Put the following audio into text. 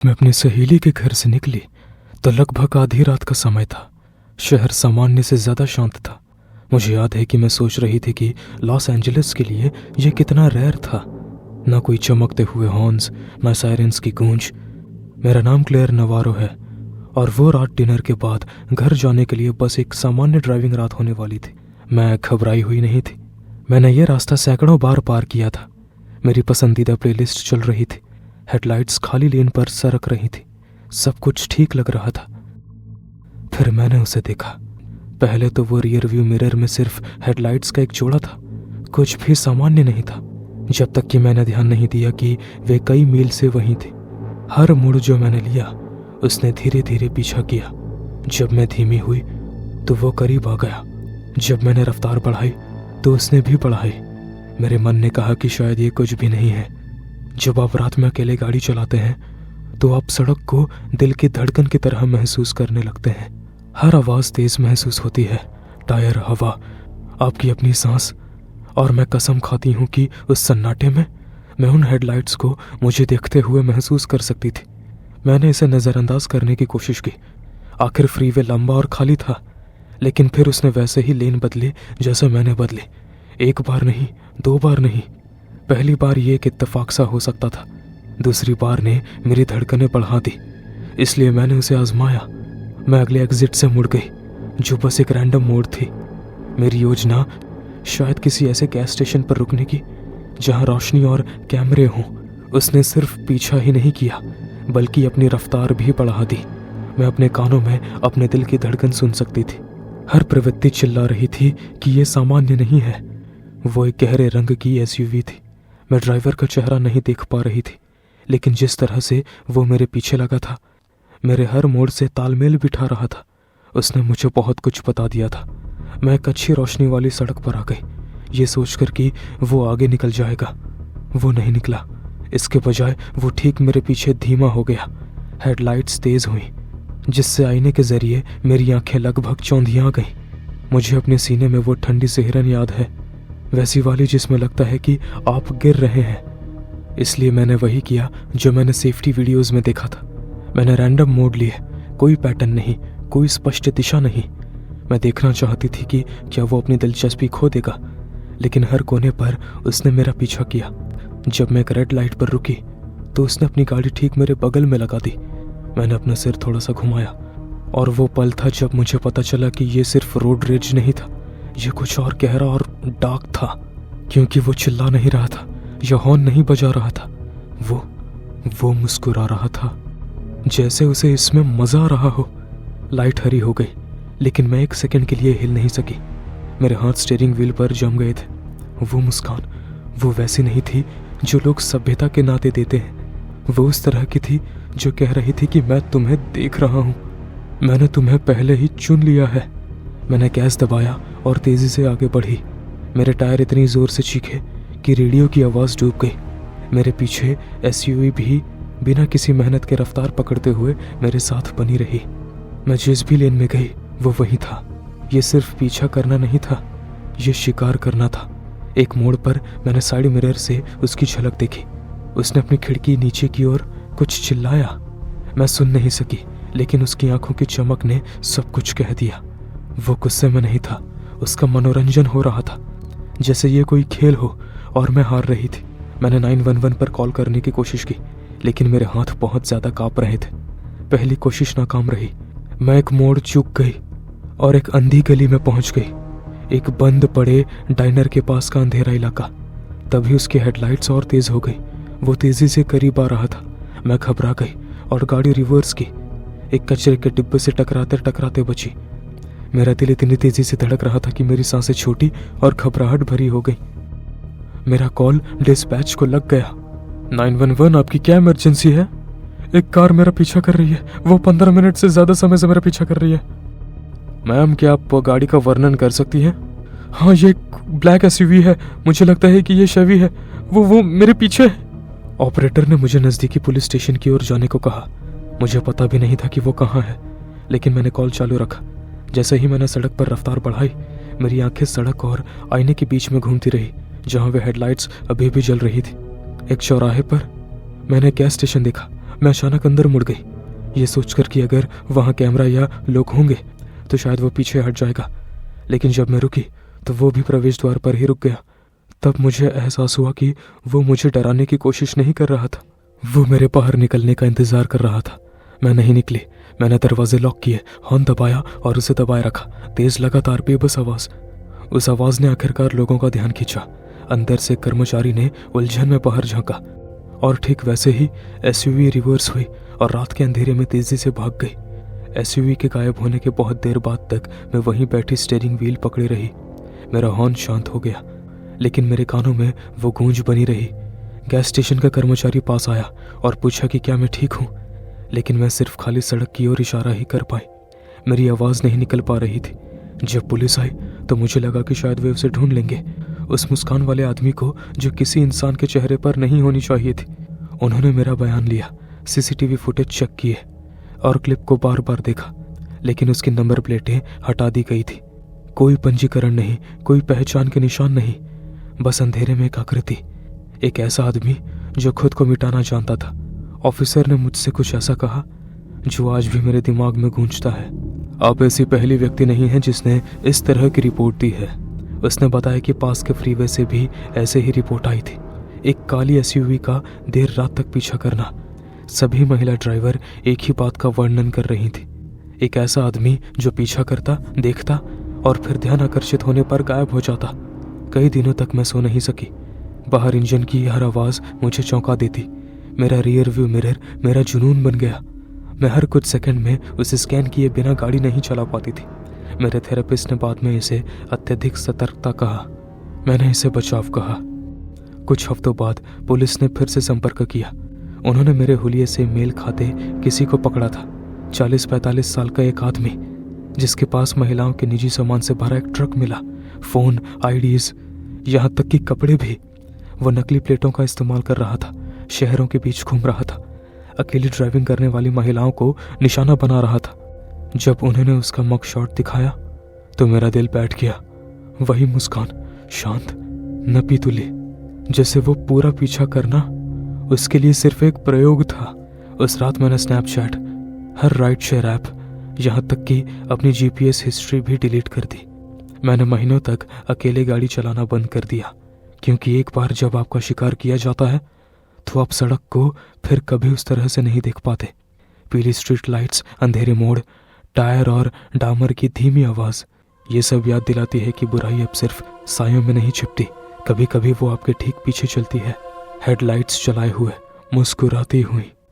मैं अपनी सहेली के घर से निकली तो लगभग आधी रात का समय था। शहर सामान्य से ज़्यादा शांत था। मुझे याद है कि मैं सोच रही थी कि लॉस एंजलिस के लिए यह कितना रेयर था। ना कोई चमकते हुए हॉर्न्स, ना सायरन्स की गूंज। मेरा नाम क्लेयर नवारो है और वो रात डिनर के बाद घर जाने के लिए बस एक सामान्य ड्राइविंग रात होने वाली थी। मैं घबराई हुई नहीं थी। मैंने यह रास्ता सैकड़ों बार पार किया था। मेरी पसंदीदा प्लेलिस्ट चल रही थी। हेडलाइट्स खाली लेन पर सरक रही थी। सब कुछ ठीक लग रहा था। फिर मैंने उसे देखा। पहले तो वो रियर व्यू मिरर में सिर्फ हेडलाइट्स का एक जोड़ा था, कुछ भी सामान्य नहीं था, जब तक कि मैंने ध्यान नहीं दिया कि वे कई मील से वहीं थे। हर मुड़ जो मैंने लिया उसने धीरे धीरे पीछा किया। जब मैं धीमी हुई तो वो करीब आ गया। जब मैंने रफ्तार बढ़ाई तो उसने भी बढ़ाई। मेरे मन ने कहा कि शायद ये कुछ भी नहीं है। जब आप रात में अकेले गाड़ी चलाते हैं तो आप सड़क को दिल की धड़कन की तरह महसूस करने लगते हैं। हर आवाज़ तेज महसूस होती है, टायर, हवा, आपकी अपनी सांस। और मैं कसम खाती हूँ कि उस सन्नाटे में मैं उन हेडलाइट्स को मुझे देखते हुए महसूस कर सकती थी। मैंने इसे नज़रअंदाज करने की कोशिश की। आखिर फ्रीवे लंबा और खाली था, लेकिन फिर उसने वैसे ही लेन बदले जैसे मैंने बदले। एक बार नहीं, दो बार नहीं। पहली बार ये एक इत्तेफाक सा हो सकता था, दूसरी बार ने मेरी धड़कनें बढ़ा दी, इसलिए मैंने उसे आजमाया। मैं अगले एग्जिट से मुड़ गई, जो बस एक रैंडम मोड़ थी। मेरी योजना शायद किसी ऐसे गैस स्टेशन पर रुकने की जहां रोशनी और कैमरे हों। उसने सिर्फ पीछा ही नहीं किया बल्कि अपनी रफ्तार भी बढ़ा दी। मैं अपने कानों में अपने दिल की धड़कन सुन सकती थी। हर प्रवृत्ति चिल्ला रही थी कि ये सामान्य नहीं है। वो एक गहरे रंग की एसयूवी थी। मैं ड्राइवर का चेहरा नहीं देख पा रही थी, लेकिन जिस तरह से वो मेरे पीछे लगा था, मेरे हर मोड़ से तालमेल बिठा रहा था। उसने मुझे बहुत कुछ बता दिया था। मैं एक अच्छी रोशनी वाली सड़क पर आ गई, ये सोचकर कि वो आगे निकल जाएगा। वो नहीं निकला। इसके बजाय वो ठीक मेरे पीछे धीमा हो गया। हेडलाइट्स तेज हुई, जिससे आईने के जरिए मेरी आंखें लगभग चौंधिया गईं। मुझे अपने सीने में वो ठंडी सिहरन याद है, वैसी वाली जिसमें लगता है कि आप गिर रहे हैं। इसलिए मैंने वही किया जो मैंने सेफ्टी वीडियोस में देखा था। मैंने रैंडम मोड़ लिए, कोई पैटर्न नहीं, कोई स्पष्ट दिशा नहीं। मैं देखना चाहती थी कि क्या वो अपनी दिलचस्पी खो देगा, लेकिन हर कोने पर उसने मेरा पीछा किया। जब मैं एक रेड लाइट पर रुकी तो उसने अपनी गाड़ी ठीक मेरे बगल में लगा दी। मैंने अपना सिर थोड़ा सा घुमाया और वो पल था जब मुझे पता चला कि ये सिर्फ रोड रेज नहीं था, ये कुछ और गहरा और डार्क था। क्योंकि वो चिल्ला नहीं रहा था या हॉर्न नहीं बजा रहा था, वो मुस्कुरा रहा था, जैसे उसे इसमें मजा आ रहा हो। लाइट हरी हो गई, लेकिन मैं एक सेकंड के लिए हिल नहीं सकी। मेरे हाथ स्टीयरिंग व्हील पर जम गए थे। वो मुस्कान, वो वैसी नहीं थी जो लोग सभ्यता के नाते देते हैं। वो उस तरह की थी जो कह रही थी कि मैं तुम्हें देख रहा हूँ, मैंने तुम्हें पहले ही चुन लिया है। मैंने गैस दबाया और तेजी से आगे बढ़ी। मेरे टायर इतनी जोर से चीखे कि रेडियो की आवाज़ डूब गई। मेरे पीछे एसयूवी भी बिना किसी मेहनत के रफ्तार पकड़ते हुए मेरे साथ बनी रही। मैं जिस भी लेन में गई वो वही था। ये सिर्फ पीछा करना नहीं था, ये शिकार करना था। एक मोड़ पर मैंने साइड मिरर से उसकी झलक देखी। उसने अपनी खिड़की नीचे की ओर कुछ चिल्लाया। मैं सुन नहीं सकी, लेकिन उसकी आंखों की चमक ने सब कुछ कह दिया। वो गुस्से में नहीं था, उसका मनोरंजन हो रहा था, जैसे ये कोई खेल हो और मैं हार रही थी। मैंने 911 पर कॉल करने की कोशिश की, लेकिन मेरे हाथ बहुत ज़्यादा काँप रहे थे। पहली कोशिश नाकाम रही। मैं एक मोड़ चूक गई और एक अंधी गली में पहुंच गई, एक बंद पड़े डाइनर के पास का अंधेरा इलाका। तभी उसकी हेडलाइट्स और तेज हो गई। वो तेजी से करीब आ रहा था। मैं घबरा गई और गाड़ी रिवर्स की, एक कचरे के डिब्बे से टकराते टकराते बची। मेरा दिल इतनी तेजी से धड़क रहा था कि मेरी सांसें छोटी और घबराहट भरी हो गई। मेरा कॉल डिस्पैच को लग गया। 911, आपकी क्या इमरजेंसी है? एक कार मेरा पीछा कर रही है, वो 15 मिनट से ज्यादा समय से मेरा पीछा कर रही है। मैम, क्या आप गाड़ी का वर्णन कर सकती हैं? हाँ, ये ब्लैक एसयूवी है, मुझे लगता है कि ये शेवी है। वो मेरे पीछे है। ऑपरेटर ने मुझे नज़दीकी पुलिस स्टेशन की ओर जाने को कहा। मुझे पता भी नहीं था कि वो कहाँ है, लेकिन मैंने कॉल चालू रखा। जैसे ही मैंने सड़क पर रफ्तार बढ़ाई, मेरी आंखें सड़क और आईने के बीच में घूमती रही, जहाँ वे हेडलाइट्स अभी भी जल रही थी। एक चौराहे पर मैंने गैस स्टेशन देखा। मैं अचानक अंदर मुड़ गई, ये सोचकर कि अगर वहाँ कैमरा या लोग होंगे तो शायद वो पीछे हट जाएगा। लेकिन जब मैं रुकी तो वो भी प्रवेश द्वार पर ही रुक गया। तब मुझे एहसास हुआ कि वो मुझे डराने की कोशिश नहीं कर रहा था, वो मेरे बाहर निकलने का इंतजार कर रहा था। मैं नहीं निकली। मैंने दरवाजे लॉक किए, हॉर्न दबाया और उसे दबाए रखा। तेज लगातार बेबस आवाज। उस आवाज ने आखिरकार लोगों का ध्यान खींचा। अंदर से कर्मचारी ने उलझन में बाहर झांका और ठीक वैसे ही एसयूवी रिवर्स हुई और रात के अंधेरे में तेजी से भाग गई। एसयूवी के गायब होने के बहुत देर बाद तक मैं वहीं बैठी स्टीयरिंग व्हील पकड़े रही। मेरा हॉर्न शांत हो गया, लेकिन मेरे कानों में वो गूंज बनी रही। गैस स्टेशन का कर्मचारी पास आया और पूछा कि क्या मैं ठीक हूँ, लेकिन मैं सिर्फ खाली सड़क की ओर इशारा ही कर पाई। मेरी आवाज़ नहीं निकल पा रही थी। जब पुलिस आई तो मुझे लगा कि शायद वे उसे ढूंढ लेंगे, उस मुस्कान वाले आदमी को जो किसी इंसान के चेहरे पर नहीं होनी चाहिए थी। उन्होंने मेरा बयान लिया, सीसीटीवी फुटेज चेक किए और क्लिप को बार बार देखा, लेकिन उसकी नंबर प्लेटें हटा दी गई थी। कोई पंजीकरण नहीं, कोई पहचान के निशान नहीं, बस अंधेरे में एक आकृति, एक ऐसा आदमी जो खुद को मिटाना जानता था। ऑफिसर ने मुझसे कुछ ऐसा कहा जो आज भी मेरे दिमाग में गूंजता है। आप ऐसी पहली व्यक्ति नहीं हैं जिसने इस तरह की रिपोर्ट दी है। उसने बताया कि पास के फ्रीवे से भी ऐसे ही रिपोर्ट आई थी, एक काली एसयूवी का देर रात तक पीछा करना। सभी महिला ड्राइवर एक ही बात का वर्णन कर रही थी, एक ऐसा आदमी जो पीछा करता, देखता और फिर ध्यान आकर्षित होने पर गायब हो जाता। कई दिनों तक मैं सो नहीं सकी। बाहर इंजन की हर आवाज़ मुझे चौंका देती। मेरा रियर व्यू मिरर मेरा जुनून बन गया। मैं हर कुछ सेकंड में उसे स्कैन किए बिना गाड़ी नहीं चला पाती थी। मेरे थेरेपिस्ट ने बाद में इसे अत्यधिक सतर्कता कहा, मैंने इसे बचाव कहा। कुछ हफ्तों बाद पुलिस ने फिर से संपर्क किया। उन्होंने मेरे हुलिये से मेल खाते किसी को पकड़ा था, 40-45 साल का एक आदमी, जिसके पास महिलाओं के निजी सामान से भरा एक ट्रक मिला, फोन, आईडीज, यहाँ तक कि कपड़े भी। वो नकली प्लेटों का इस्तेमाल कर रहा था, शहरों के बीच घूम रहा था, अकेली ड्राइविंग करने वाली महिलाओं को निशाना बना रहा था। जब उन्होंने उसका मग शॉट दिखाया तो मेरा दिल बैठ गया। वही मुस्कान, शांत, नपी तुली, जैसे वो पूरा पीछा करना उसके लिए सिर्फ एक प्रयोग था। उस रात मैंने स्नैपचैट, हर राइड शेयर ऐप, यहाँ तक कि अपनी जीपीएस हिस्ट्री भी डिलीट कर दी। मैंने महीनों तक अकेले गाड़ी चलाना बंद कर दिया, क्योंकि एक बार जब आपका शिकार किया जाता है तो आप सड़क को फिर कभी उस तरह से नहीं देख पाते। पीली स्ट्रीट लाइट्स, अंधेरे मोड़, टायर और डामर की धीमी आवाज़, ये सब याद दिलाती है कि बुराई अब सिर्फ सायों में नहीं छिपती, कभी कभी वो आपके ठीक पीछे चलती है, हेडलाइट्स जलाए हुए, मुस्कुराती हुई।